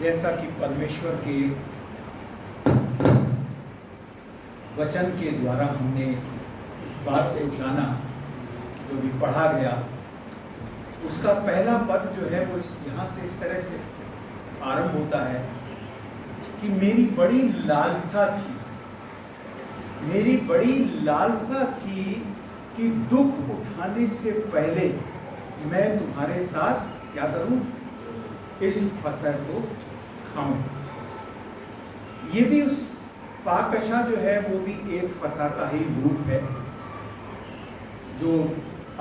जैसा कि परमेश्वर के वचन के द्वारा हमने इस बात को जाना, जो भी पढ़ा गया, उसका पहला पद जो है वो यहाँ से इस तरह से आरंभ होता है कि मेरी बड़ी लालसा थी, मेरी बड़ी लालसा थी कि दुख उठाने से पहले मैं तुम्हारे साथ क्या करूं, इस फसह को खाऊं। ये भी उस पाकशा जो है वो भी एक फसह का ही रूप है जो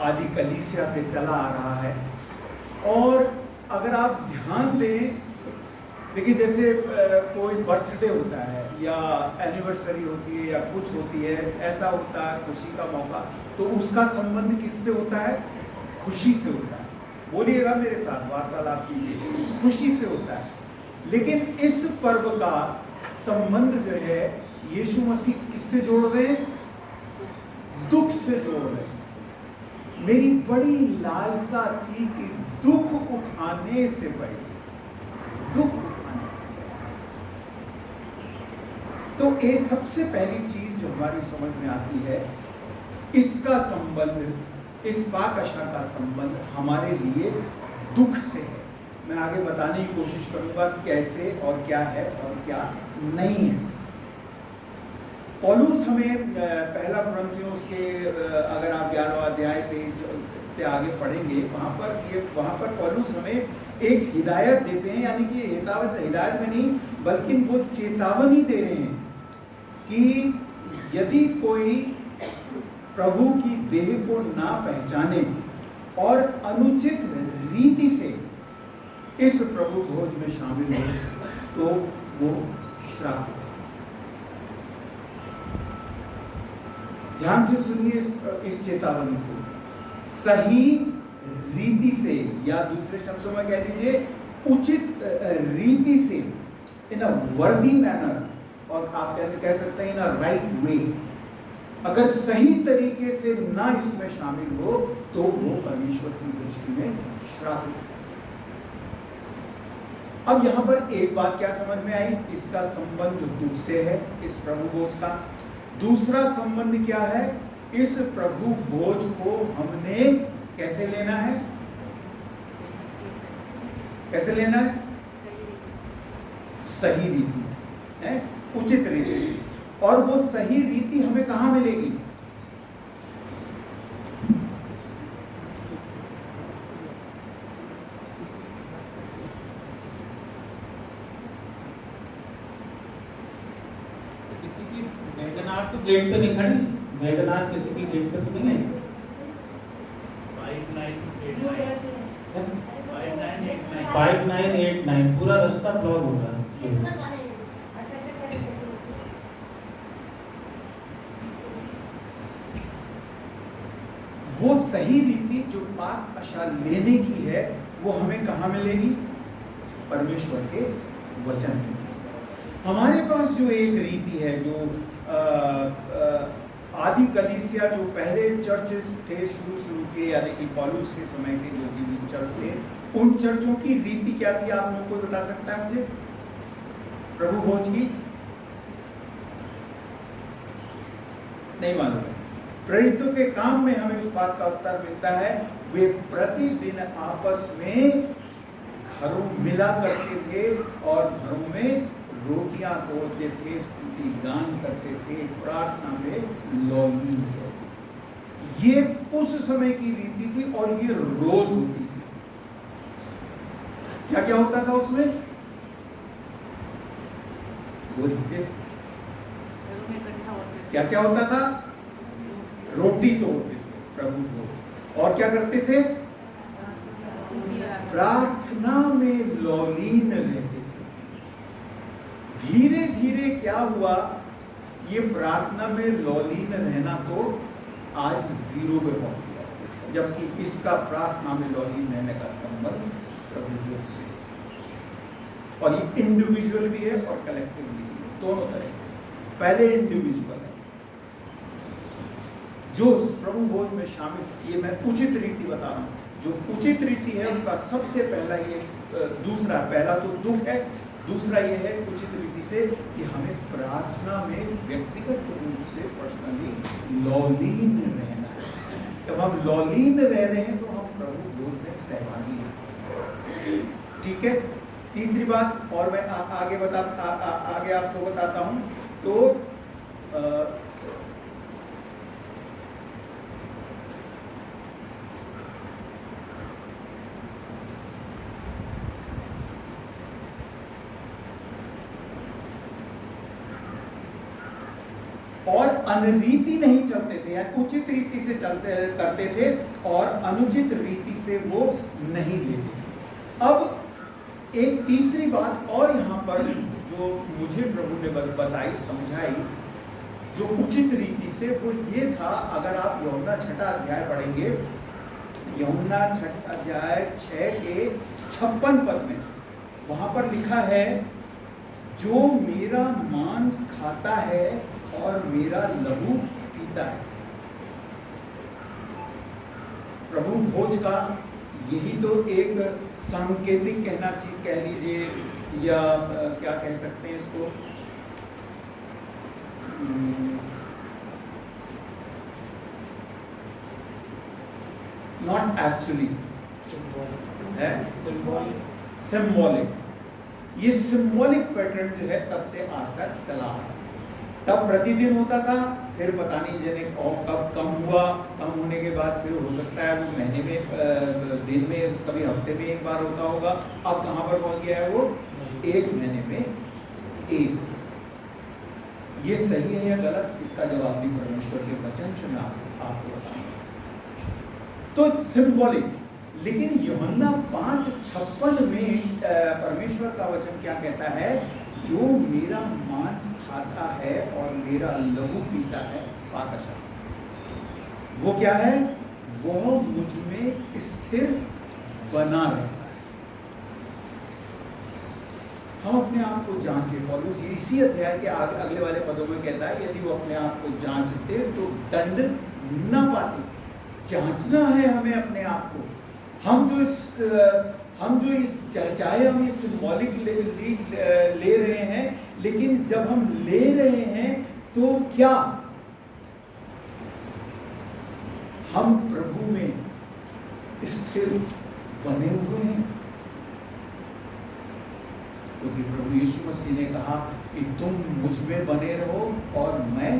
आदि कलीसिया से चला आ रहा है। और अगर आप ध्यान दें, देखिए जैसे कोई बर्थडे होता है या एनिवर्सरी होती है या कुछ होती है, ऐसा होता है खुशी का मौका, तो उसका संबंध किससे होता है? खुशी से होता है। बोलिएगा मेरे साथ, वार्तालाप कीजिए, खुशी से होता है। लेकिन इस पर्व का संबंध जो है यीशु मसीह किससे जोड़ रहे हैं? दुख से जोड़ रहे हैं। मेरी बड़ी लालसा थी कि दुख उठाने से पहले, दुख उठाने से पहले, तो ये सबसे पहली चीज जो हमारी समझ में आती है, इसका संबंध, इस पाकशा का संबंध हमारे लिए दुख से है। मैं आगे बताने की कोशिश करूंगा कैसे और क्या है और क्या नहीं है। पौलुस हमें पहला कुरिन्थियों के अगर आप 11वां अध्याय 23 से आगे पढ़ेंगे, वहाँ पर पौलुस हमें एक हिदायत देते हैं, यानी कि हिदायत में नहीं बल्कि वो चेतावनी दे रहे हैं कि यदि कोई प्रभु की देह को ना पहचाने और अनुचित रीति से इस प्रभु भोज में शामिल हो तो वो श्राप है। ध्यान से सुनिए इस चेतावनी को। सही रीति से, या दूसरे शब्दों में कह लीजिए उचित रीति से, इन अ वर्दी मैनर, और आप कह सकते हैं इन अ राइट वे, अगर सही तरीके से ना इसमें शामिल हो तो वो परमेश्वर की दृष्टि में श्राप है। अब यहां पर एक बात क्या समझ में आई, इसका संबंध दुख से है, इस प्रभु भोज का। दूसरा संबंध क्या है, इस प्रभु भोज को हमने कैसे लेना है? कैसे लेना है? सही रीति से, है? उचित रीति से। और वो सही रीति हमें कहां मिलेगी? मेघनाथ तो गेट पे नहीं खड़ी, मेघनाथ किसी की गेट पे तो नहीं है। 5989 पूरा रास्ता ब्लॉक हो रहा है। वो सही रीति जो पाकशा लेने की है वो हमें कहाँ मिलेगी? परमेश्वर के वचन में। हमारे पास जो एक रीति है, जो आदि कलीसिया, जो पहले चर्चेस थे शुरू के, यानी कि पौलुस के समय के जो जीवित चर्च थे, उन चर्चों की रीति क्या थी? आप लोग को बता सकता है मुझे प्रभु भोज की? नहीं मालूम है। प्रेरितों के काम में हमें उस बात का उत्तर मिलता है। वे प्रतिदिन आपस में घरों मिला करते थे और घरों में रोटियां तोड़ते थे, स्तुति गान करते थे, प्रार्थना में लौलीन थे। ये उस समय की रीति थी और ये रोज होती थी। क्या क्या होता था उसमें? बोलिए, क्या क्या होता था? रोटी तोड़ते थे, प्रभु भोज, और क्या करते थे? प्रार्थना में लौलीन रहते थे। धीरे धीरे क्या हुआ, ये प्रार्थना में लौलीन रहना तो आज जीरो पे पहुंच गया, जबकि इसका प्रार्थना में लौलीन रहने का संबंध प्रभु भोज से, और ये इंडिविजुअल भी है और कलेक्टिव भी है, दोनों तरह से। पहले इंडिविजुअल है जो प्रभु भोज में शामिल, ये मैं उचित रीति बता रहा हूं। जो उचित रीति है उसका सबसे पहला ये दूसरा, पहला तो दुख है दूसरा ये है उचित रीति से कि हमें प्रार्थना में व्यक्तिगत रूप से पर्सनली लौलीन रहना है। जब हम लौलीन रह रहे हैं तो हम प्रभु भोज में सहभागी हैं। ठीक है। तीसरी बात और मैं आगे आपको बताता हूं। तो और अनरीति नहीं चलते थे, या उचित रीति से करते थे और अनुचित रीति से वो नहीं लेते थे। अब एक तीसरी बात और यहाँ पर जो मुझे प्रभु ने बताई, समझाई, जो उचित रीति से, वो ये था, अगर आप यूहन्ना 6 अध्याय पढ़ेंगे, यूहन्ना 6 अध्याय 6 के 56 पद में वहां पर लिखा है, जो मेरा मांस खाता है और मेरा लहू पीता है। प्रभु भोज का यही तो एक सांकेतिक कह लीजिए, या क्या कह सकते हैं इसको, नॉट एक्चुअली है, सिंबॉलिक। ये सिंबॉलिक पैटर्न जो है तब से आज तक चला आ रहा है। तब प्रतिदिन होता था, फिर पता नहीं जने कब कम हुआ, कम होने के बाद फिर हो सकता है वो महीने में, दिन में, कभी हफ्ते में एक बार होता होगा। अब कहाँ पर पहुंच गया है वो, एक महीने में एक। ये सही है या गलत, इसका जवाब भी परमेश्वर के वचन से मैं आपको बताऊंगा। तो सिंबॉलिक, लेकिन यूहन्ना 5:56 में परमेश्वर का वचन क्या कहता है, जो मेरा मांस खाता है और मेरा लहू पीता है, पाकशाह, वो क्या है, वो मुझ में स्थिर बना रहता है। हम अपने आप को जांचे, पौलुस इसी अध्याय के अगले वाले पदों में कहता है, यदि वो अपने आप को जांचते तो दंड न पाते। जांचना है हमें अपने आप को। हम जो चाहे हम ये सिंबॉलिक ले रहे हैं, लेकिन जब हम ले रहे हैं तो क्या हम प्रभु में स्थिर बने हुए हैं? क्योंकि प्रभु यीशु मसीह ने कहा कि तुम मुझ में बने रहो और मैं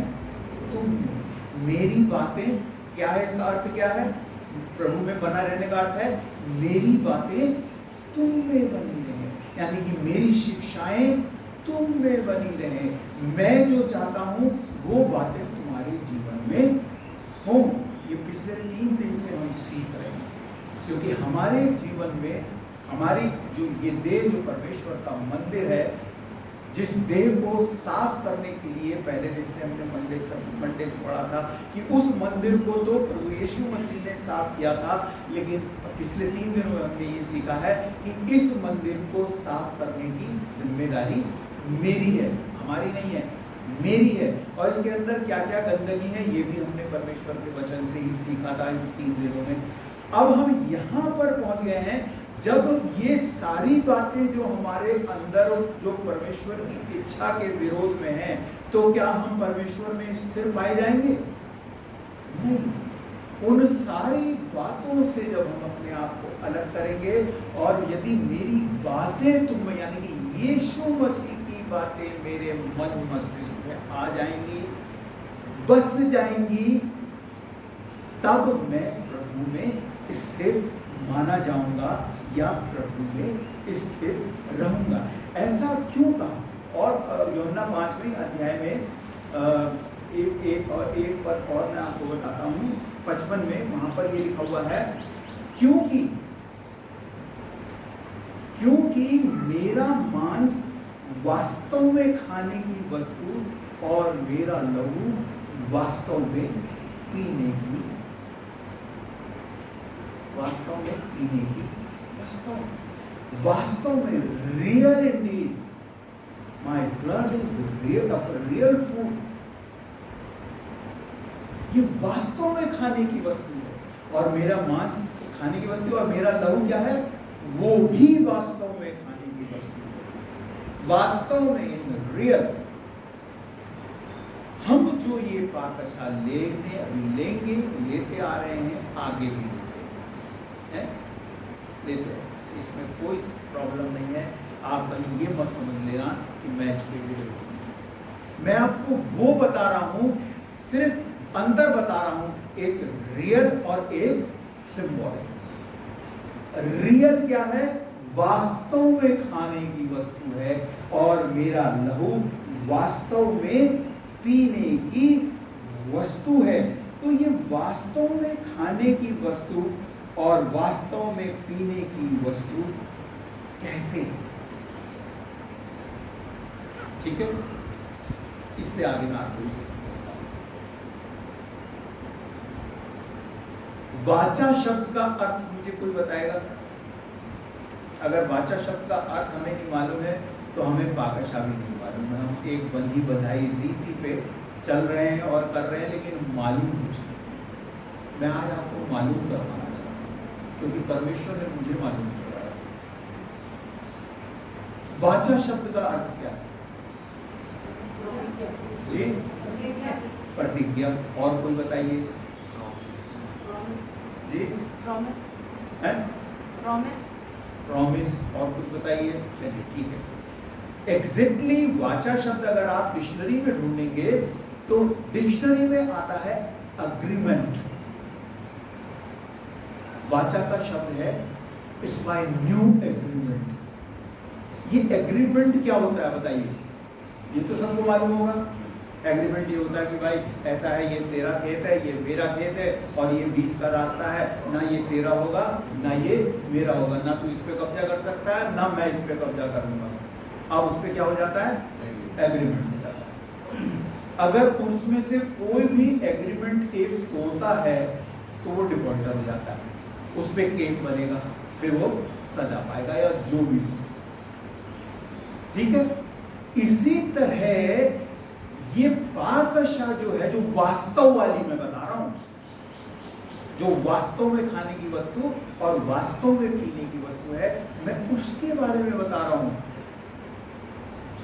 तुम में। मेरी बातें, क्या है इसका अर्थ, क्या है प्रभु में बना रहने का अर्थ है, मेरी बातें तुम में बनी रहे, यानी कि मेरी शिक्षाएं तुम में बनी रहे। मैं जो चाहता हूं वो बातें तुम्हारे जीवन में हो। ये पिछले 3 दिन से हम सीख रहे हैं, क्योंकि हमारे जीवन में हमारी जो ये देह, जो परमेश्वर का मंदिर है, जिस देह को साफ करने के लिए पहले दिन से हमने मंडे से पढ़ा था कि उस मंदिर को तो प्रभु यीशु मसीह ने साफ किया था, लेकिन पिछले 3 दिनों में हमने ये सीखा है कि इस मंदिर को साफ करने की जिम्मेदारी मेरी है, हमारी नहीं है, मेरी है। और इसके अंदर क्या क्या गंदगी है ये भी हमने परमेश्वर के वचन से ही सीखा था इन 3 दिनों में। अब हम यहाँ पर पहुँच गए हैं, जब ये सारी बातें जो हमारे अंदर, जो परमेश्वर की इच्छा के विरोध में हैं, तो क्या हम परमेश्वर में स्थिर पाए जाएंगे? नहीं। उन सारी बातों से जब हम अपने आप को अलग करेंगे, और यदि मेरी बातें तुम, यानी कि यीशु मसीह की बातें मेरे मन मस्तिष्क में आ जाएंगी, बस जाएंगी, तब मैं प्रभु में स्थिर माना जाऊंगा या प्रभु में स्थिर रहूंगा। ऐसा क्यों कहा? और यूहन्ना 5वें अध्याय में एक पद और मैं आपको बताता हूँ, 55 में, वहां पर ये लिखा हुआ है, क्योंकि मेरा मांस वास्तव में खाने की वस्तु और मेरा लहू वास्तव में पीने की वास्तव में real Indeed, my blood is real food. ये वास्तव में खाने की वस्तु है, और मेरा मांस खाने की वस्तु, और मेरा लहू क्या है, वो भी वास्तव में खाने की वस्तु है। वास्तव में इन रियल हम जो ये पाकशा लेंगे, लेते आ रहे हैं, आगे भी लेते हैं, इसमें कोई प्रॉब्लम नहीं है। आप कहीं ये मत समझ लेना कि मैं इसके विरुद्ध हूं। मैं आपको वो बता रहा हूं, सिर्फ अंतर बता रहा हूं, एक रियल और एक सिंबॉलिक। रियल क्या है? वास्तव में खाने की वस्तु है, और मेरा लहू वास्तव में पीने की वस्तु है। तो ये वास्तव में खाने की वस्तु और वास्तव में पीने की वस्तु कैसे? ठीक है, इससे आगे मैं आपको ये समझाता हूं। वाचा शब्द का अर्थ मुझे कोई बताएगा? अगर वाचा शब्द का अर्थ हमें नहीं मालूम है तो हमें पाकशा भी नहीं मालूम है। हम एक बंधी बधाई रीति पे चल रहे हैं और कर रहे हैं, लेकिन मालूम कुछ नहीं। मैं आज आपको मालूम करवाना चाहता हूँ, क्योंकि परमेश्वर ने मुझे मालूम करवाया। वाचा शब्द का अर्थ क्या है जी? प्रतिज्ञा। और कोई बताइए जी? प्रॉमिस। और कुछ बताइए। चलिए ठीक है। एग्जैक्टली वाचा शब्द अगर आप डिक्शनरी में ढूंढेंगे तो डिक्शनरी में आता है अग्रीमेंट। वाचा का शब्द है इट्स माय न्यू एग्रीमेंट। ये एग्रीमेंट क्या होता है बताइए? ये तो सबको मालूम होगा। एग्रीमेंट ये होता है कि भाई ऐसा है, ये तेरा खेत है, ये मेरा खेत है, और ये बीच का रास्ता है, ना ये तेरा होगा ना ये मेरा होगा, ना तू इस पे कब्जा कर सकता है ना मैं इस पे कब्जा करूंगा। अब उस पे क्या हो जाता है? एग्रीमेंट हो जाता है। अगर उसमें से कोई भी एग्रीमेंट एक तोड़ता है तो वो डिफॉल्टर हो जाता है, उस पे केस बनेगा, फिर वो सजा पाएगा या जो भी। ठीक है, इसी तरह ये पाकशा जो है, जो वास्तव वाली मैं बता रहा हूं, जो वास्तव में खाने की वस्तु और वास्तव में पीने की वस्तु है, मैं उसके बारे में बता रहा हूं।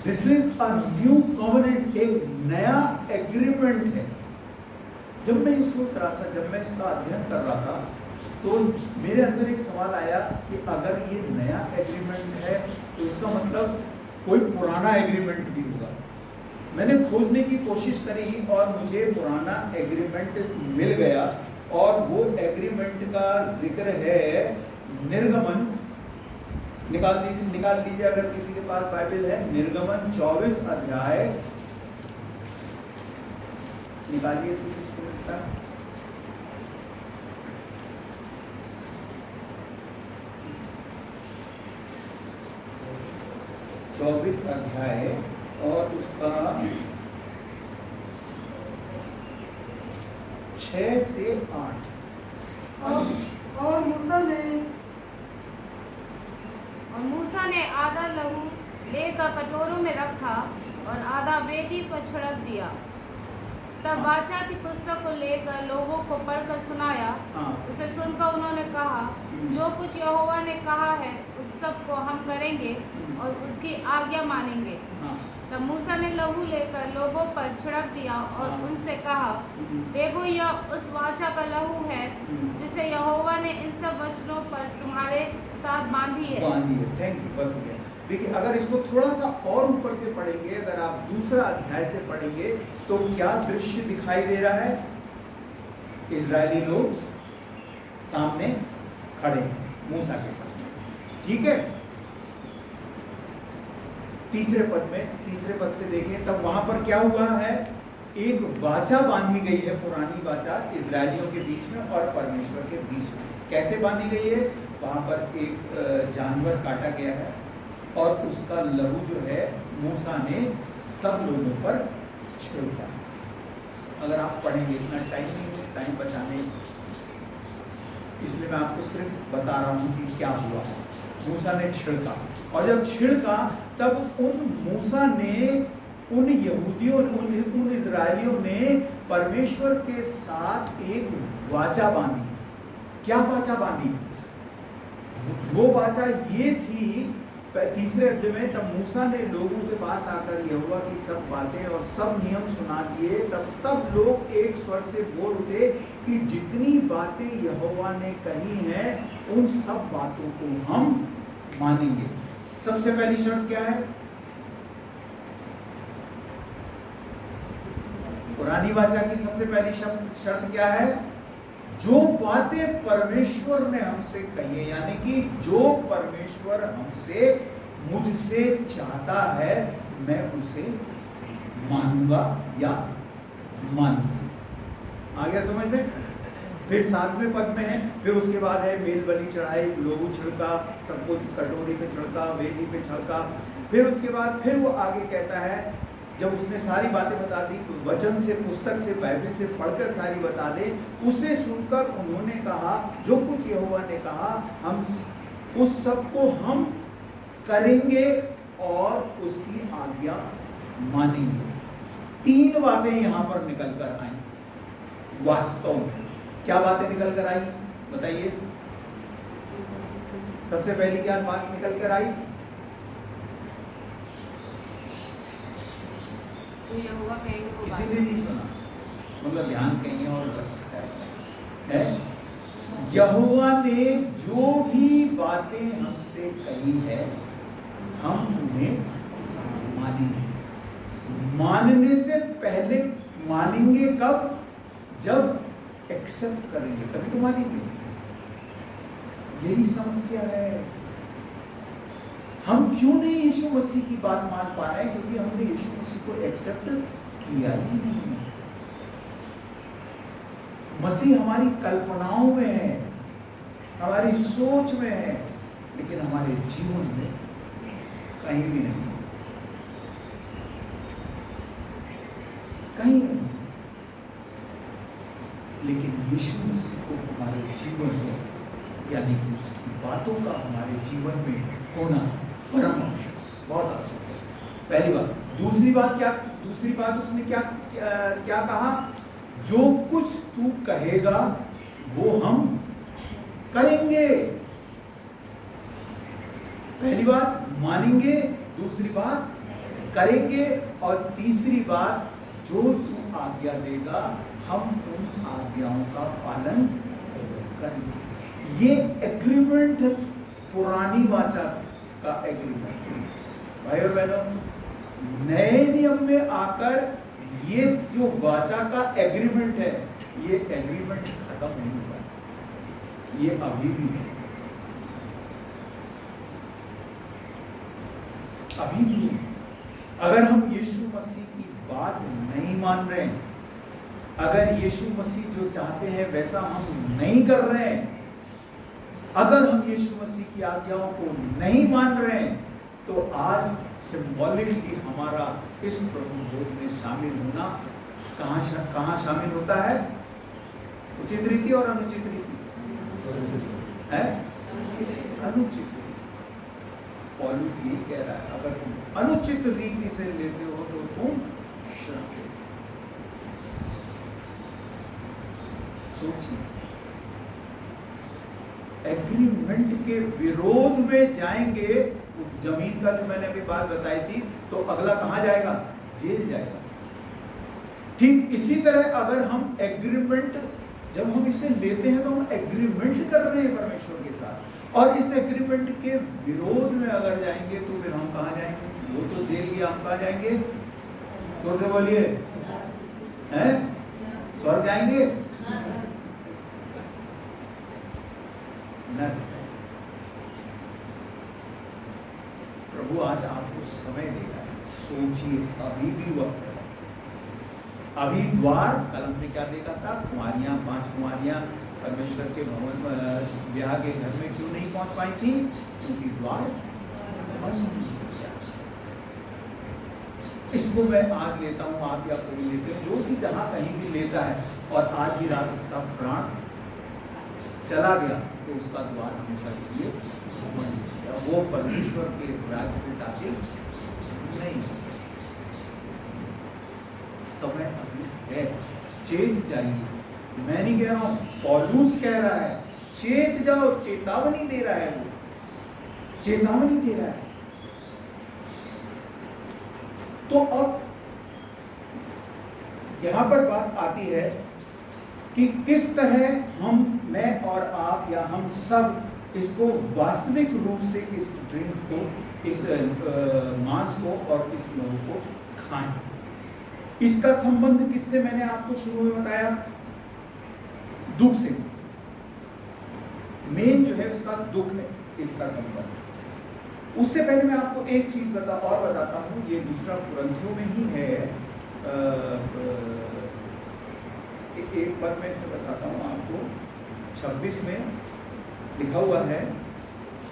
This is a new covenant, एक नया एग्रीमेंट है। जब मैं ये सोच रहा था, जब मैं इसका अध्ययन कर रहा था, तो मेरे अंदर एक सवाल आया कि अगर ये नया एग्रीमेंट है तो इसका मतलब कोई पुराना एग्रीमेंट भी होगा। मैंने खोजने की कोशिश करी और मुझे पुराना एग्रीमेंट मिल गया, और वो एग्रीमेंट का जिक्र है निर्गमन। निकाल लीजिए अगर किसी के पास बाइबल है। निर्गमन 24 अध्याय निकालिए तो किसको मिलता है? चौबीस अध्याय और उसका 6 से 8। और मूसा ने आधा लहू लेकर कटोरों में रखा और आधा वेदी पर छिड़क दिया। तब वाचा की पुस्तक को लेकर लोगों को पढ़कर सुनाया। उसे सुनकर उन्होंने कहा, जो कुछ यहोवा ने कहा है उस सब को हम करेंगे और उसकी आज्ञा मानेंगे। तब मूसा ने लहू लेकर लोगों पर छिड़क दिया और उनसे कहा, देखो यह उस वाचा का लहू है जिसे यहोवा ने इन सब वचनों पर तुम्हारे साथ बांधी है। Thank you. बस देखिए, अगर इसको थोड़ा सा और ऊपर से पढ़ेंगे, अगर आप दूसरा अध्याय से पढ़ेंगे तो क्या दृश्य दिखाई दे रहा है? इजरायली लोग सामने खड़े मूसा के सामने। ठीक है, तीसरे पद से देखें, तब वहां पर क्या हुआ है? एक वाचा बांधी गई है, पुरानी वाचा इजरायलियों के बीच में और परमेश्वर के बीच में। कैसे बांधी गई है? वहां पर एक जानवर काटा गया है और उसका लहू जो है मूसा ने सब लोगों पर छिड़का। अगर आप पढ़ेंगे, इतना टाइम नहीं है, टाइम बचाने, इसलिए मैं आपको सिर्फ बता रहा हूँ कि क्या हुआ है। मूसा ने छिड़का, और जब छिड़का तब मूसा ने उन यहूदियों, उन इजरायलियों ने परमेश्वर के साथ एक वाचा बांधी। क्या वाचा बांधी? वो वाचा ये थी तीसरे अध्याय में, तब मूसा ने लोगों के पास आकर यहोवा की सब बातें और सब नियम सुना दिए। तब सब लोग एक स्वर से बोल उठे कि जितनी बातें यहोवा ने कही हैं उन सब बातों को हम मानेंगे। सबसे पहली शर्त क्या है? पुरानी वाचा की सबसे पहली शर्त क्या है? जो बातें परमेश्वर ने हमसे कही है, यानी कि जो परमेश्वर हमसे मुझसे चाहता है मैं उसे मानूंगा या मानूंगी। आ गया समझ में? फिर 7वें पद में है, फिर उसके बाद है मेल बलि चढ़ाई, लोगों छिड़का, सबको कटोरी पे छिड़का, वेदी पे छिड़का। फिर उसके बाद फिर वो आगे कहता है, जब उसने सारी बातें बता दी, वचन से, पुस्तक से, बाइबल से पढ़कर सारी बता दे, उसे सुनकर उन्होंने कहा जो कुछ यहोवा ने कहा हम उस सब को हम करेंगे और उसकी आज्ञा मानेंगे। 3 बातें यहां पर निकल कर आई। वास्तव में क्या बातें निकल कर आई बताइए? सबसे पहली क्या बात निकल कर आई? किसी ने नहीं सुना, मतलब ध्यान कहीं और रखता है। यहोवा ने जो भी बातें हमसे कही है हम उन्हें मानेंगे। मानने से पहले मानेंगे कब? जब एक्सेप्ट करेंगे तभी तो मानेंगे। यही समस्या है। हम क्यों नहीं यीशु मसीह की बात मान पा रहे हैं? क्योंकि हमने यीशु मसीह को एक्सेप्ट किया ही नहीं। मसीह हमारी कल्पनाओं में है, हमारी सोच में है, लेकिन हमारे जीवन में कहीं भी नहीं, कहीं नहीं। लेकिन यीशु मसीह को हमारे जीवन में, यानी कि उसकी बातों का हमारे जीवन में होना परम आवश्यक, बहुत आवश्यक है। पहली बात। दूसरी बात क्या? दूसरी बात उसने क्या कहा? जो कुछ तू कहेगा वो हम करेंगे। पहली बात मानेंगे, दूसरी बात करेंगे, और तीसरी बात जो तू आज्ञा देगा हम उन आज्ञाओं का पालन करेंगे। ये एग्रीमेंट है, पुरानी वाचा का एग्रीमेंट। भाई और बहनों, नए नियम में आकर ये जो वाचा का एग्रीमेंट है, ये एग्रीमेंट खत्म नहीं हुआ, ये अभी भी है, अभी भी है। अगर हम यीशु मसीह की बात नहीं मान रहे हैं, अगर यीशु मसीह जो चाहते हैं वैसा हम नहीं कर रहे हैं, अगर हम यीशु मसीह की आज्ञाओं को नहीं मान रहे हैं, तो आज सिंबॉलिकली हमारा इस प्रभु भोज में शामिल होना कहाँ शामिल होता है? उचित रीति और अनुचित रीति है, अनुचित। पौलुस यही कह रहा है, अगर तुम अनुचित रीति से लेते हो तो तुम श्रापित। सोचिए, एग्रीमेंट के विरोध में जाएंगे। जमीन का जो मैंने अभी बात बताई थी, तो अगला कहां जाएगा? जेल जाएगा। ठीक इसी तरह अगर हम एग्रीमेंट, जब हम इसे लेते हैं तो हम एग्रीमेंट कर रहे हैं परमेश्वर के साथ, और इस एग्रीमेंट के विरोध में अगर जाएंगे तो फिर हम कहां जाएंगे? वो तो जेल गया, हम कहां जाएंगे? जोर से बोलिए, हैं? स्वर्ग जाएंगे? नरक। प्रभु आज आपको समय दे रहा है, सोचिए, अभी भी वक्त है। अभी द्वार, कलम ने क्या देखा था? कुमारियां, 5 कुमारियां परमेश्वर के भवन ब्याह के घर में क्यों नहीं पहुंच पाई थी? क्योंकि द्वार बंद किया। इसको मैं आज लेता हूं, आप या कोई लेते हो, जो भी जहां कहीं भी लेता है, और आज ही रात उसका प्राण चला गया, तो उसका द्वार हमेशा के लिए बंद हो गया। वो परमेश्वर के राज्य में दाखिल नहीं हो सकता। समय अभी है, चेत जाइए। मैं नहीं कह रहा हूं, पौलुस कह रहा है चेत जाओ, चेतावनी दे रहा है, वो चेतावनी दे रहा है। तो अब यहां पर बात आती है कि किस तरह मैं और आप या हम सब इसको वास्तविक रूप से इस ड्रिंक को, इस मांस को और इस लहू को खाएं। इसका संबंध किससे मैंने आपको शुरू में बताया? दुख से। मेन जो है उसका दुख है, इसका संबंध। उससे पहले मैं आपको एक चीज बताता हूं। ये दूसरा कुरिन्थियों में ही है। एक पद में इसमें बताता हूं आपको, 26 में लिखा हुआ है,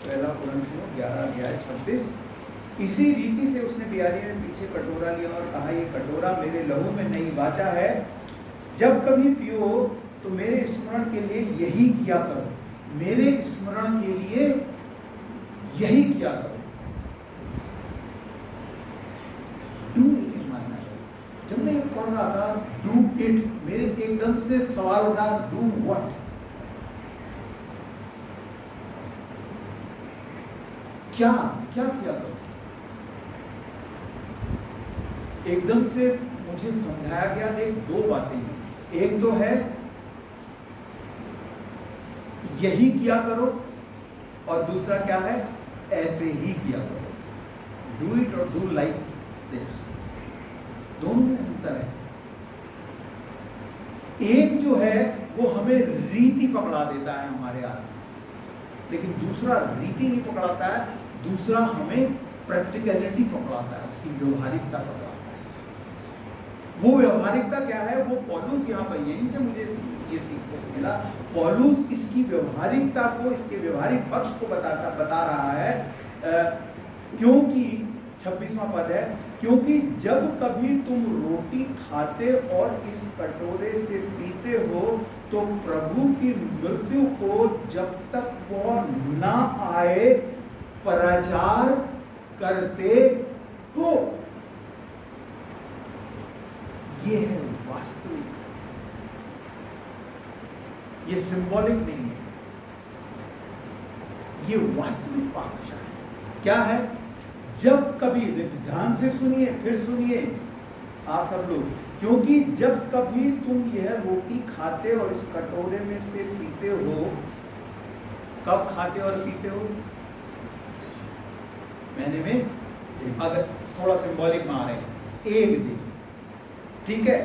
पहला कुरिन्थियों 11:26। इसी रीति से उसने बियारी में पीछे कटोरा लिया और कहा, ये कटोरा मेरे लहू में नई वाचा है, जब कभी पियो तो मेरे स्मरण के लिए यही किया करो। मेरे स्मरण के लिए यही किया करो। डू इट मानना है। जब मैं ये पढ़ रहा था डू इट, मेरे एकदम से सवाल उठा, डू व्हाट? क्या किया करो? एकदम से मुझे समझाया गया। देख, दो बातें हैं। एक तो है यही किया करो, और दूसरा क्या है? ऐसे ही किया करो। डू इट और डू लाइक दिस, दोनों में अंतर है। एक जो है वो हमें रीति पकड़ा देता है हमारे हाथ में, लेकिन दूसरा रीति नहीं पकड़ाता है, दूसरा हमें प्रैक्टिकलिटी पकड़ाता है, उसकी व्यवहारिकता पकड़ाता है। वो व्यवहारिकता क्या है? वो पौलुस यहाँ पर, यहीं से मुझे ये सीखने को मिला। पौलुस इसकी व्यवहारिकता को, इसके व्यवहारिक पक्ष को बता रहा है, क्योंकि 26वां पद है, क्योंकि जब कभी तुम रोटी खाते और इस कटोरे से पीते हो तो प्रभु की मृत्यु को जब तक वह ना आए प्रचार करते हो। ये है वास्तविक, ये सिंबॉलिक नहीं है, ये वास्तविक भाषा है। क्या है? जब कभी, ध्यान से सुनिए, फिर सुनिए आप सब लोग, क्योंकि जब कभी तुम यह रोटी खाते और इस कटोरे में से पीते हो, कब खाते और पीते हो? महीने में, अगर थोड़ा सिंबॉलिक में आ रहे हैं, एक दिन, ठीक है।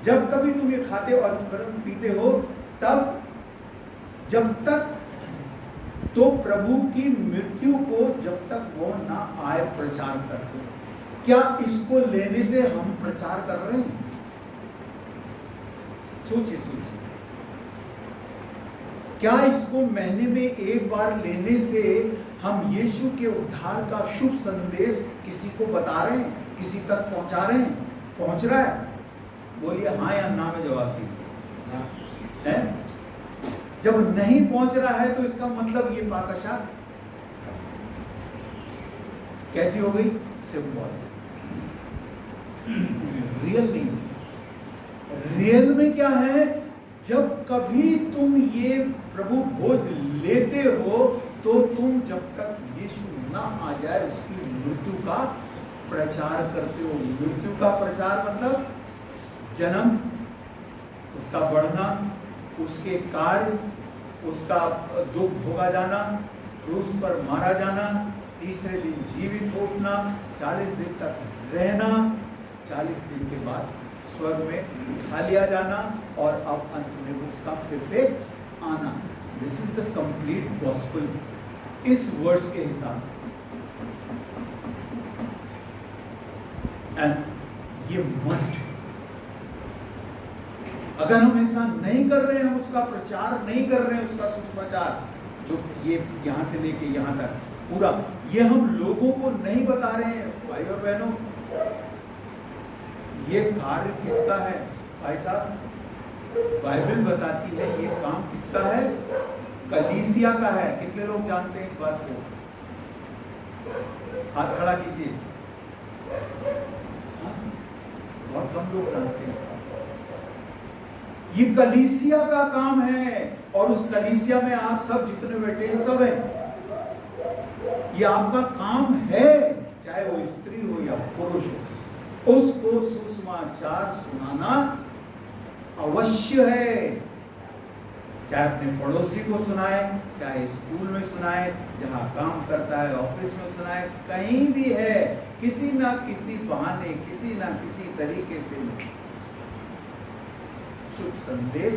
जब कभी तुम ये खाते और पीते हो, तब जब तक तो प्रभु की मृत्यु को जब तक वो ना आए प्रचार करते हो। क्या इसको लेने से हम प्रचार कर रहे हैं? सोचिए। क्या इसको महीने में एक बार लेने से हम यीशु के उद्धार का शुभ संदेश किसी को बता रहे हैं, किसी तक पहुंचा रहे हैं? पहुंच रहा है? बोलिए हाँ या ना में जवाब दीजिए। है? जब नहीं पहुंच रहा है तो इसका मतलब ये पाकशा कैसी हो गई? सिंबल, रियल नहीं। रियल में क्या है? जब कभी तुम ये प्रभु भोज लेते हो तो तुम जब तक यीशु ना आ जाए उसकी मृत्यु का प्रचार करते हो। मृत्यु का प्रचार मतलब जन्म, उसका बढ़ना, उसके कार्य, उसका दुख भोगा जाना, क्रूस पर मारा जाना, तीसरे दिन जीवित हो उठना, 40 दिन तक रहना, 40 दिन के बाद स्वर्ग में उठा लिया जाना, और अब अंत में उसका फिर से आना। This is the complete gospel इस वर्ड्स के हिसाब से। एंड ये मस्ट है। अगर हम ऐसा नहीं कर रहे हैं, हम उसका प्रचार नहीं कर रहे हैं, उसका सुसमाचार जो ये यहाँ से लेके यहाँ तक पूरा, ये हम लोगों को नहीं बता रहे हैं, भाई और बहनों, ये कार्य किसका है? भाई साहब, बाइबल बताती है ये काम किसका है? कलीसिया का है। कितने लोग जानते हैं इस बात को? हाथ खड़ा कीजिए। बहुत कम लोग जानते हैं इस बात। ये कलीसिया का काम है, और उस कलीसिया में आप सब जितने बैठे हैं सब हैं। ये आपका काम है, चाहे वो स्त्री हो या पुरुष हो। उसको सुसमाचार सुनाना अवश्य है। चाहे अपने पड़ोसी को सुनाए, चाहे स्कूल में सुनाए, जहां काम करता है ऑफिस में सुनाए, कहीं भी है, किसी ना किसी बहाने, किसी ना किसी तरीके से शुभ संदेश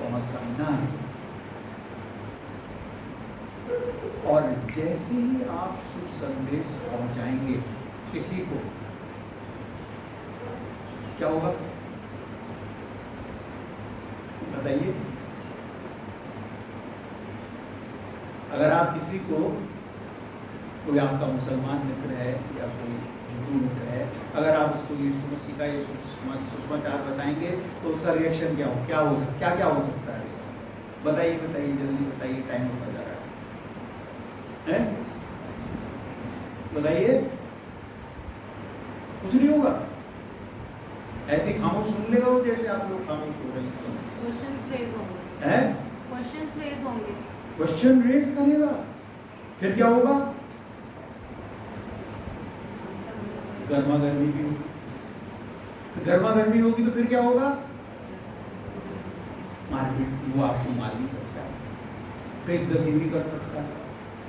पहुंचाना है। और जैसे ही आप शुभ संदेश पहुंचाएंगे किसी को, क्या होगा बताइए? अगर आप किसी को, कोई आपका मुसलमान मित्र है या कोई हिंदू मित्र है, अगर आप उसको यीशु मसीह का ये सुसमाचार बताएंगे तो उसका रिएक्शन क्या हो, क्या क्या हो सकता है? बताइए बताइए, जल्दी बताइए, टाइम होता जा रहा है। बताइए। कुछ नहीं होगा, ऐसे खामोश सुन लेगा वो, जैसे आप लोग खामोश हो रहे हैं। क्वेश्चंस रेज होंगे, हैं? क्वेश्चंस रेज होंगे, क्वेश्चन रेज करेगा, फिर क्या होगा? गर्मा गर्मी भी होगी। तो गर्मा गर्मी होगी तो फिर क्या होगा? मारपीट, वो आपको मार भी सकता है, बेइज्जती भी कर सकता है,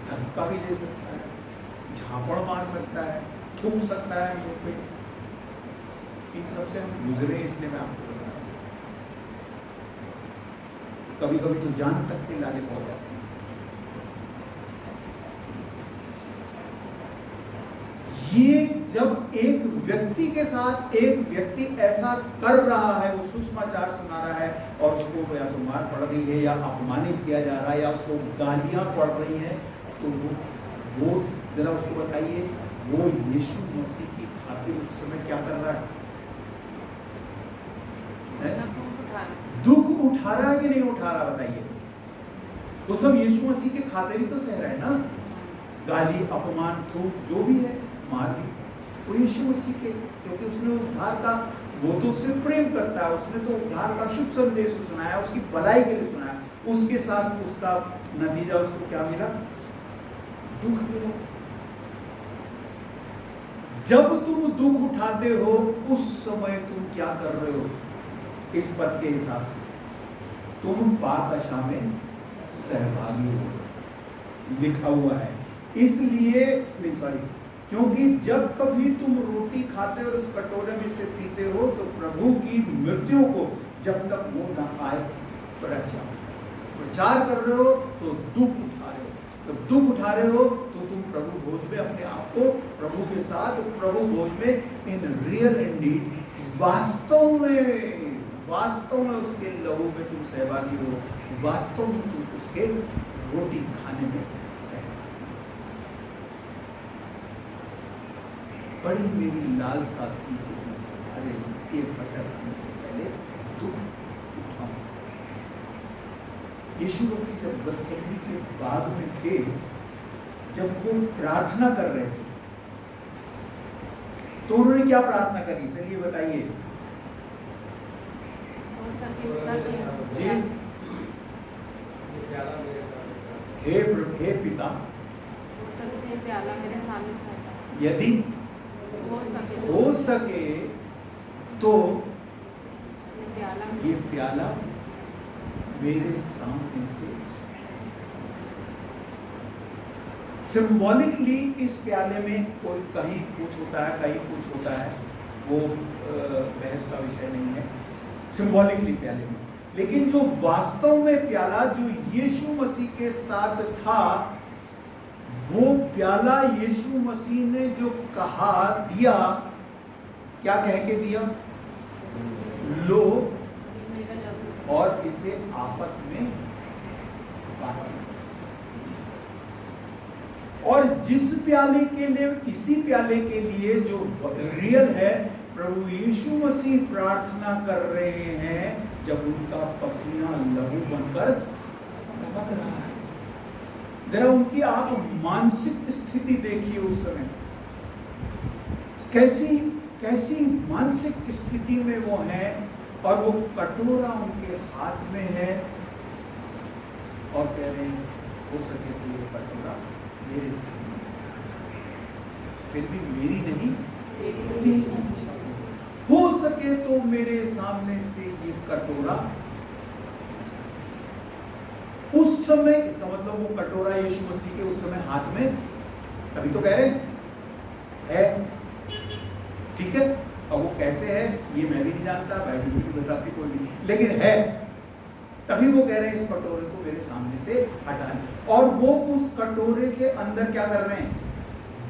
धक्का भी दे सकता है, झापड़ मार सकता है, थूक सकता है मुंह पे। इन सबसे हम गुजरे, इसलिए मैं आपको बता रहा हूं। कभी कभी तो जान तक के लाले पहुंच जाते हैं। ये जब एक व्यक्ति के साथ एक व्यक्ति ऐसा कर रहा है, वो सुसमाचार सुना रहा है और उसको या तो मार पड़ रही है या अपमानित किया जा रहा है या उसको गालियां पड़ रही हैं, तो वो जरा उसको बताइए, वो यीशु मसीह की खातिर उस समय क्या कर रहा है? दुख उठा रहा है कि नहीं उठा रहा? बताइए। वो सब यीशु मसीह के खातिर ही तो सह रहा है ना। गाली, अपमान, थूक, जो भी है, मार भी, वो यीशु मसीह के, क्योंकि उसने उद्धार का, वो तो उससे प्रेम करता है, उसने तो उद्धार का शुभ संदेश सुनाया, उसकी भलाई के लिए सुनाया। उसके साथ उसका नतीजा उसको क्या मिला? दुख मिला। जब तुम दुख उठाते हो उस समय तुम क्या कर रहे हो? इस पद के हिसाब से तुम पाक आशा में सहभागी हो, लिखा हुआ है। इसलिए क्योंकि जब कभी तुम रोटी खाते और इस कटोरे में से पीते हो तो प्रभु की मृत्यु को जब तक वो न आए प्रचार कर रहे हो, तो दुख उठा रहे हो। जब दुख उठा रहे हो तो तुम प्रभु भोज में अपने आप को प्रभु के साथ, प्रभु भोज में इन रियल इंडीड, वास्तव में उसके लहू में तुम सहभागी हो, वास्तव में तुम उसके रोटी खाने में सहभागी। बड़ी मेरी लालसा थी कि अरे ये फसल आने से पहले दुख उठाऊं। यीशु मसीह जब गतसमनी के बाग में थे, जब वो प्रार्थना कर रहे थे, तो उन्होंने क्या प्रार्थना करी? चलिए बताइए जी। हे पिता, प्याला मेरे सामने से हटा, यदि हो सके तो ये प्याला मेरे सामने से। सिंबॉलिकली इस प्याले में कोई कहीं कुछ होता है, कहीं कुछ होता है, वो बहस का विषय नहीं है, सिंबॉलिकली प्याले में। लेकिन जो वास्तव में प्याला जो यीशु मसीह के साथ था, वो प्याला यीशु मसीह ने जो कहा, दिया, क्या कह के दिया? लो और इसे आपस में बांटो। और जिस प्याले के लिए, इसी प्याले के लिए जो रियल है, प्रभु यीशु मसीह प्रार्थना कर रहे हैं जब उनका पसीना लहू बनकर टपक रहा है। जरा उनकी आप मानसिक स्थिति देखिए उस समय, कैसी मानसिक स्थिति में वो हैं, और वो कटोरा उनके हाथ में है और कह रहे हैं हो सके तो ये कटोरा मेरे सामने से, फिर भी मेरी नहीं तेरी इच्छा हो सके तो मेरे सामने से ये कटोरा, उस समय, इसका मतलब वो कटोरा यीशु मसीह के उस समय हाथ में, तभी तो कह रहे है, ठीक है। अब वो कैसे है ये मैं भी नहीं जानता, बाइबल भी बताती कोई नहीं, लेकिन है, तभी वो कह रहे हैं इस कटोरे को मेरे सामने से हटाएं। और वो उस कटोरे के अंदर क्या कर रहे हैं,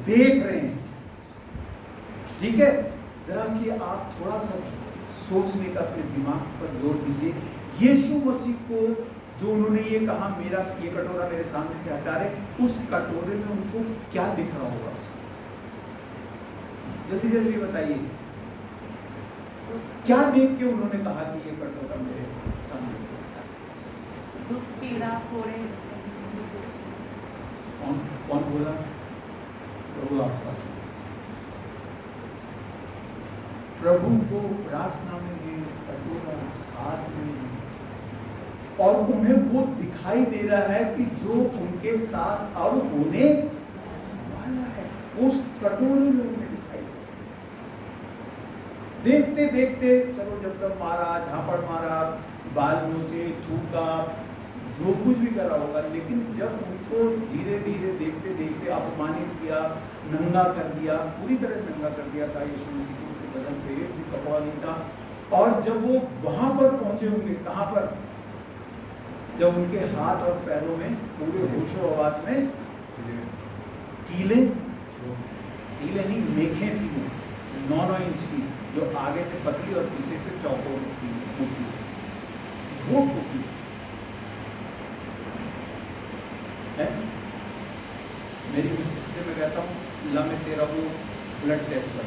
देख रहे हैं, ठीक है। जरा सी आप थोड़ा सा सोचने का अपने दिमाग पर जोर दीजिए। यीशु मसीह को जो उन्होंने ये कहा मेरा ये कटोरा मेरे सामने से हटा रहे, उस कटोरे में उनको क्या दिख रहा होगा उसको? जल्दी जल्दी बताइए, क्या देख के उन्होंने कहा कि ये कटोरा मेरे सामने से हटा? दुख पीड़ा फोड़े। कौन बोला? प्रभु आपका। प्रभु को प्रार्थना में है कटोरा हाथ में, और उन्हें वो दिखाई दे रहा है कि जो उनके साथ अब होने वाला है उस कटोरे में उन्हें दिखाई दे। देखते देखते चलो जब तक मारा, झापड़ मारा, बाल नोचे, थूका, जो कुछ भी करा होगा, लेकिन जब उनको धीरे धीरे देखते देखते अपमानित किया, नंगा कर दिया, पूरी तरह नंगा कर दिया था यीशु मसीह को, उनके बदन पे एक भी कपड़ा नहीं था। और जब वो वहां पर पहुंचे होंगे, कहां पर? जब उनके हाथ और पैरों में पूरे होशो हवास में कीले नहीं, मेखें थी, 9-9 इंच की, जो आगे से पतली और पीछे से चौकोर थी, वो फूकी है। मेरी मिसेस से मैं कहता हूँ ला मैं तेरा वो ब्लड टेस्ट कर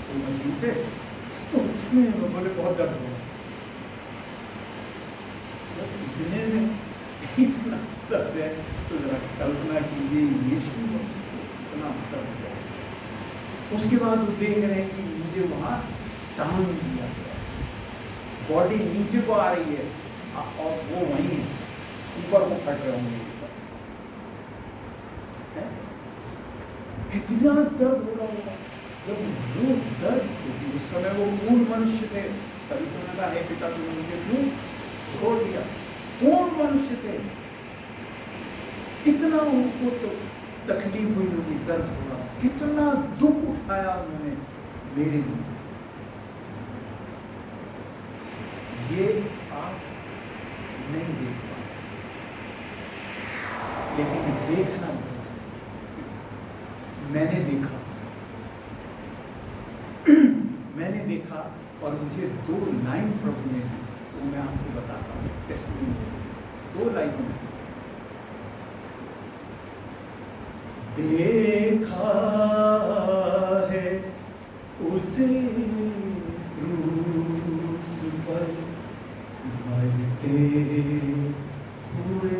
तो मशीन से, तो उसमें बोले बहुत दर्द हुआ। इतने में इतना दर्द है तो जरा कल्पना कीजिए यीशु मसीह को इतना दर्द है। उसके बाद वो देख रहे हैं कि मुझे वहां टांग दिया गया, बॉडी नीचे को आ रही है और वो वहीं है, ऊपर को फट रहे होंगे ये सब। कितना दर्द हो रहा होगा जब वो दर्द होगी। उस समय वो पूर्ण मनुष्य थे, तभी तो उन्होंने कहा हे पिता तूने मुझे क्यों छोड़ दिया। पूर्ण मनुष्य थे, कितना उनको तो तकलीफ हुई होगी, दर्द हो रहा, कितना दुख उठाया उन्होंने मेरे लिए। ये आप नहीं देख पाए, लेकिन देखना बहुत जरूरी। मैंने देखा मैंने देखा और मुझे 2 लाइन प्रभु ने दी, तो मैं आपको बताता हूँ। टेस्टिमनी 2 लाइनों में देखा है उसे क्रूस पर मरते हुए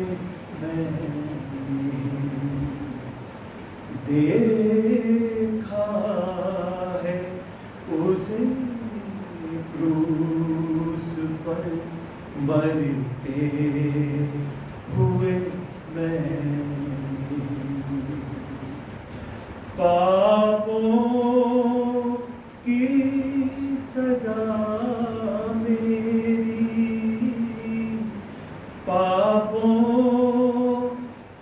मैंने, देखा है उसे क्रूस पर मरते हुए मैंने, पापों की सजा मेरी, पापों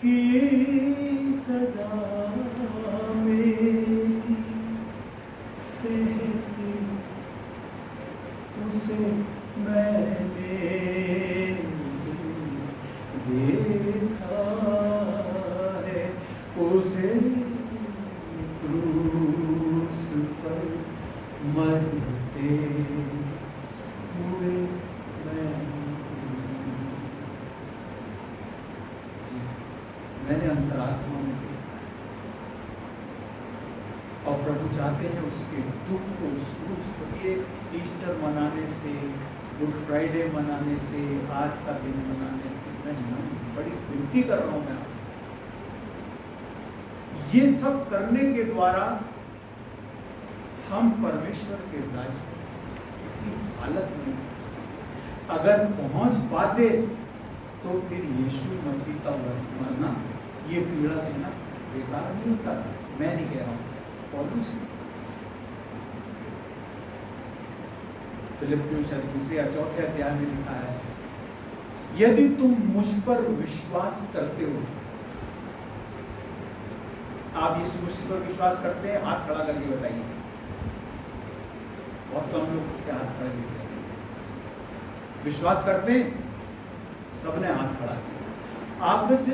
की सजा मेरी सहती उसे मैंने देखा है, उसे क्रूस पर मरते हुए मैंने अंतरात्मा में देखा। और प्रभु चाहते हैं उसके दुख को, उसको ये ईस्टर मनाने से, गुड फ्राइडे मनाने से, आज का दिन मनाने से मैं बड़ी विनती कर रहा हूं मैं आपसे, ये सब करने के द्वारा हम परमेश्वर के राज्य में किसी हालत में अगर पहुंच पाते तो फिर यीशु मसीह का मरना, ये पीड़ा सहना बेकार नहीं होता। मैं नहीं कह रहा हूं, पौलुस फिलिप्पियों शायद दूसरे या चौथे अध्याय में लिखा है, यदि तुम मुझ पर विश्वास करते हो। आप यीशु मसीह पर विश्वास करते हैं? हाथ खड़ा करके बताइए। बहुत कम लोग के हाथ खड़े नहीं करते। विश्वास करते हैं? सबने हाथ खड़ा किया। आप में से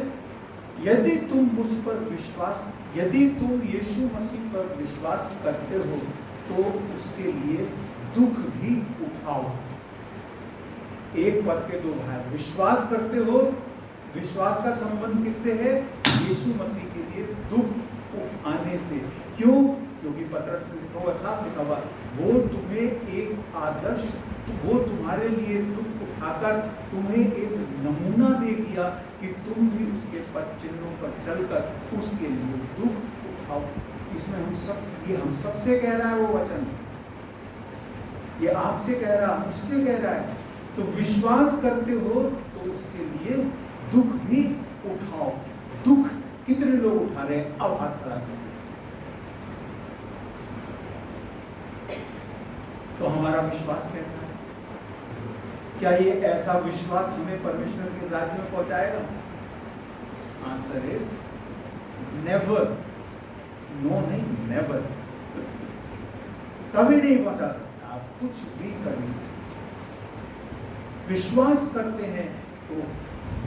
यदि तुम मुझ पर विश्वास, यदि तुम यीशु मसीह पर विश्वास करते हो तो उसके लिए दुख भी उठाओ। एक पद के दो भाग। विश्वास करते हो, विश्वास का संबंध किससे है? यीशु मसीह के लिए दुख उठाने से। क्यों? क्योंकि पतरस में लिखा हुआ, साफ लिखा हुआ, वो तुम्हें एक आदर्श, वो तुम्हारे लिए दुख उठाकर तुम्हें एक नमूना दे दिया कि तुम भी उसके पद चिन्हों पर चलकर उसके लिए दुख उठाओ। इसमें हम सब, ये हम सबसे कह रहा है वो वचन, ये आपसे कह रहा है, मुझसे कह रहा है। तो विश्वास करते हो तो उसके लिए दुख भी उठाओ। दुख कितने लोग उठा रहे हैं? अब हाथ खड़ा करें। तो हमारा विश्वास कैसा है? क्या ये ऐसा विश्वास हमें परमेश्वर के राज्य में पहुंचाएगा? Answer is never. नो नहीं, नेवर। कभी नहीं पहुंचा सकता। आप कुछ भी कर नहीं सकते। विश्वास करते हैं तो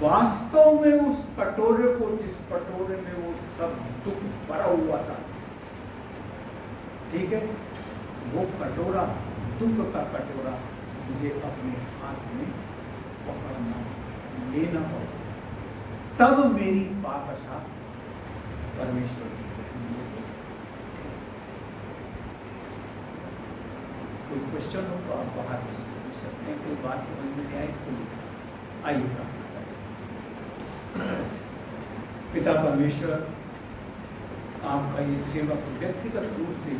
वास्तव में उस कटोरे को, जिस कटोरे में वो सब दुख भरा हुआ था, ठीक है, वो कटोरा, दुख का कटोरा मुझे अपने हाथ में पकड़ना, लेना पड़ा। तब मेरी पाकशा परमेश्वर की। कोई क्वेश्चन हो तो आप बाहर पूछ सकते हैं। कोई बात समझ में नहीं आए तो आइए प्रार्थना करें। पिता परमेश्वर, आपका ये सेवक व्यक्तिगत रूप से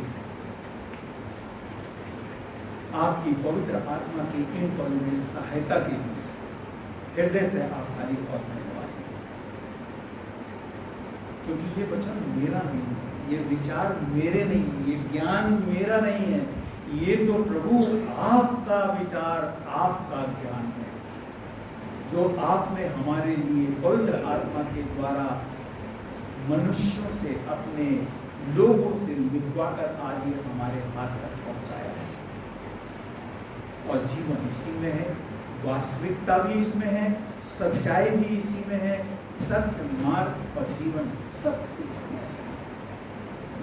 आपकी पवित्र आत्मा की इन पलों में सहायता के लिए हृदय से आभारी और धन्यवाद, क्योंकि ये वचन मेरा नहीं है, ये विचार मेरे नहीं है, ये ज्ञान मेरा नहीं है, ये तो प्रभु आपका विचार, आपका ज्ञान है, जो आपने हमारे लिए पवित्र आत्मा के द्वारा मनुष्यों से, अपने लोगों से लिखवाकर आज ये हमारे हाथ तक पहुंचाया है। और जीवन इसी में है, वास्तविकता भी इसमें है, सच्चाई भी इसी में है, सत्य मार्ग और जीवन सब कुछ इसी में है।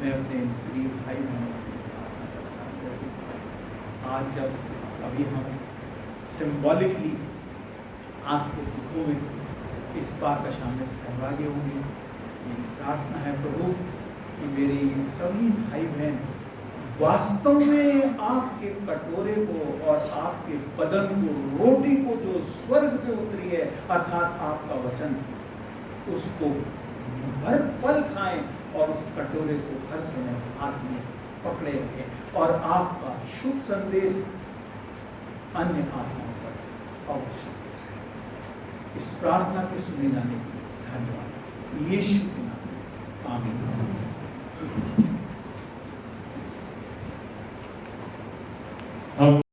मैं अपने प्रिय भाई बहनों की प्रार्थना करता हूं, आज जब अभी हम सिंबॉलिकली आपके दुखों में इस पाकशा में सहभागी होंगे, मेरी प्रार्थना है प्रभु कि मेरे ये सभी भाई बहन वास्तव में आपके कटोरे को और आपके बदन को, रोटी को जो स्वर्ग से उतरी है, अर्थात आपका वचन, उसको हर पल खाएं और उस कटोरे को हर समय हाथ में पकड़े रखें और आपका शुभ संदेश अन्य आत्माओं पर अवश्य। इस प्रार्थना के सुने जाने के लिए धन्यवाद, यीशु के नाम में, आमीन।